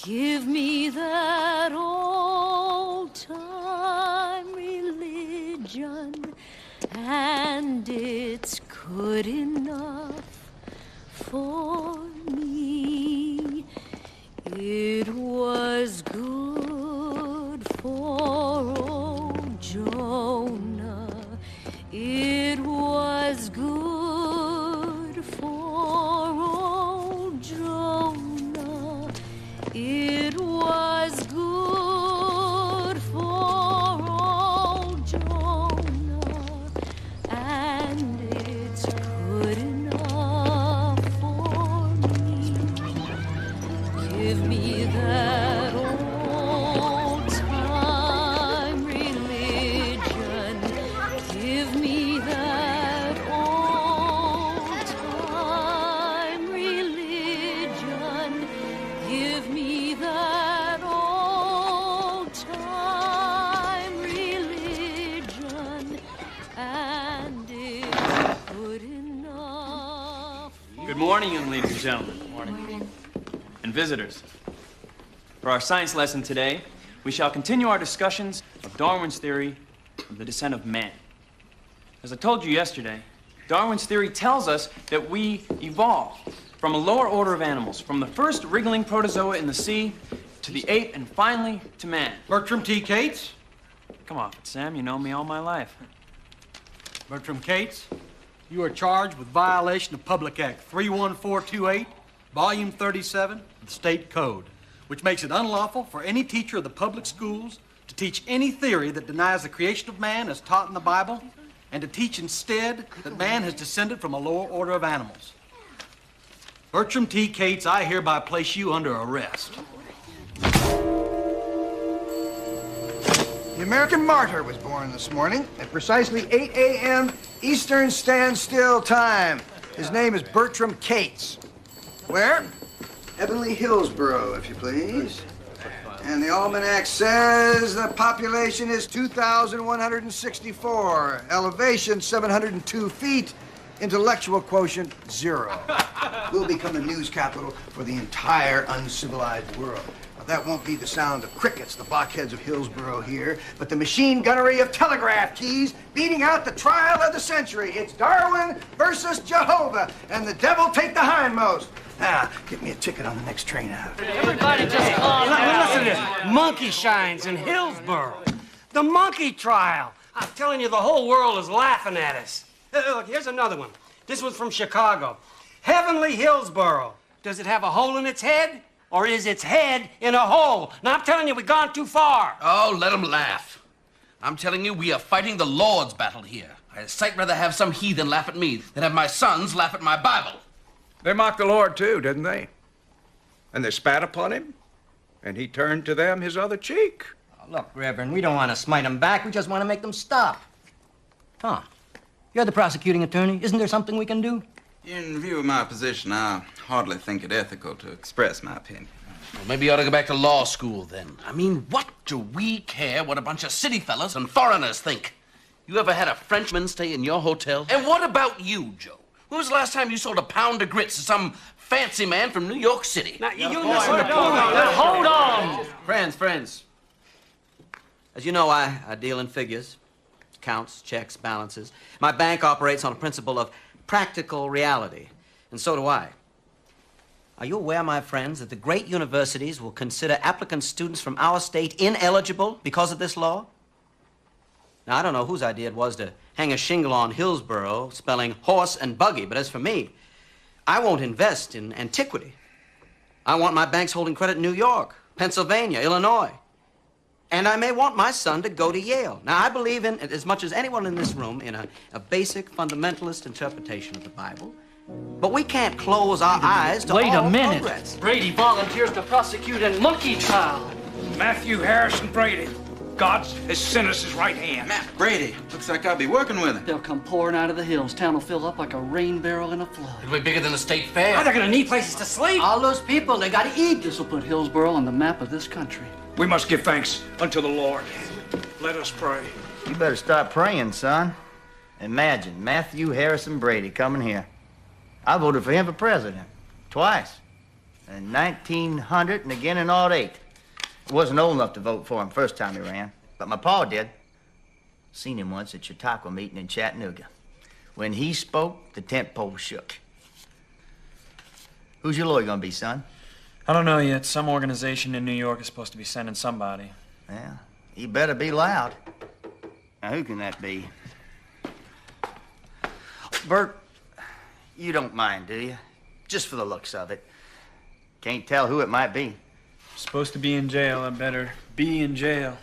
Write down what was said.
Give me that old-time religion, and it's good enough for me. It was good for old Jonah. It was good for old Jonah. It was good for old Jonah, and it's good enough for me. Give me that old-time religion. Give me that old-time religion. Give me that old-time religion, and it's good enough. Good morning, young ladies and gentlemen. Morning. And visitors. For our science lesson today, we shall continue our discussions of Darwin's theory of the descent of man. As I told you yesterday, Darwin's theory tells us that we evolved from a lower order of animals, from the first wriggling protozoa in the sea to the ape and finally to man. Bertram T. Cates? Come off it, Sam. You know me all my life. Bertram Cates, you are charged with violation of Public Act 31428, Volume 37 of the State Code, which makes it unlawful for any teacher of the public schools to teach any theory that denies the creation of man as taught in the Bible, and to teach instead that man has descended from a lower order of animals. Bertram T. Cates, I hereby place you under arrest. The American martyr was born this morning at precisely 8 a.m. Eastern Standstill Time. His name is Bertram Cates. Where? Heavenly Hillsboro, if you please. And the almanac says the population is 2,164, elevation 702 feet, intellectual quotient 0. We'll become the news capital for the entire uncivilized world. Now, that won't be the sound of crickets, the blockheads of Hillsboro here, but the machine gunnery of telegraph keys beating out the trial of the century. It's Darwin versus Jehovah, and the devil take the hindmost. Now, get me a ticket on the next train out. Everybody just calm down. Listen to this. Monkey shines in Hillsboro. The monkey trial. I'm telling you, the whole world is laughing at us. Look, here's another one. This was from Chicago. Heavenly Hillsboro. Does it have a hole in its head? Or is its head in a hole? Now, I'm telling you, we've gone too far. Oh, let them laugh. I'm telling you, we are fighting the Lord's battle here. I'd sight rather have some heathen laugh at me than have my sons laugh at my Bible. They mocked the Lord, too, didn't they? And they spat upon him, and he turned to them his other cheek. Oh, look, Reverend, we don't want to smite them back. We just want to make them stop. Tom, you're the prosecuting attorney. Isn't there something we can do? In view of my position, I hardly think it ethical to express my opinion. Well, maybe you ought to go back to law school, then. I mean, what do we care what a bunch of city fellas and foreigners think? You ever had a Frenchman stay in your hotel? And what about you, Joe? When was the last time you sold a pound of grits to some fancy man from New York City? Now, hold on. Friends. As you know, I deal in figures. Counts, checks, balances. My bank operates on a principle of practical reality, and so do I. Are you aware, my friends, that the great universities will consider applicant students from our state ineligible because of this law? Now, I don't know whose idea it was to hang a shingle on Hillsboro spelling horse and buggy, but as for me, I won't invest in antiquity. I want my banks holding credit in New York, Pennsylvania, Illinois. And I may want my son to go to Yale. Now, I believe in, as much as anyone in this room, in a basic fundamentalist interpretation of the Bible. But we can't close our eyes to all progress. Brady volunteers to prosecute a monkey trial. Matthew Harrison Brady. God's his sinner's right hand. Matt Brady, looks like I'll be working with him. They'll come pouring out of the hills. Town will fill up like a rain barrel in a flood. It'll be bigger than the state fair. They're gonna need places to sleep. All those people, they gotta eat. This will put Hillsboro on the map of this country. We must give thanks unto the Lord. Let us pray. You better start praying, son. Imagine Matthew Harrison Brady coming here. I voted for him for president. Twice. in 1900 and again in '08. I wasn't old enough to vote for him first time he ran, but my pa did. Seen him once at Chautauqua meeting in Chattanooga. When he spoke, the tent pole shook. Who's your lawyer gonna be, son? I don't know yet. Some organization in New York is supposed to be sending somebody. Yeah, he better be loud. Now, who can that be? Bert, you don't mind, do you? Just for the looks of it. Can't tell who it might be. Supposed to be in jail. I better be in jail.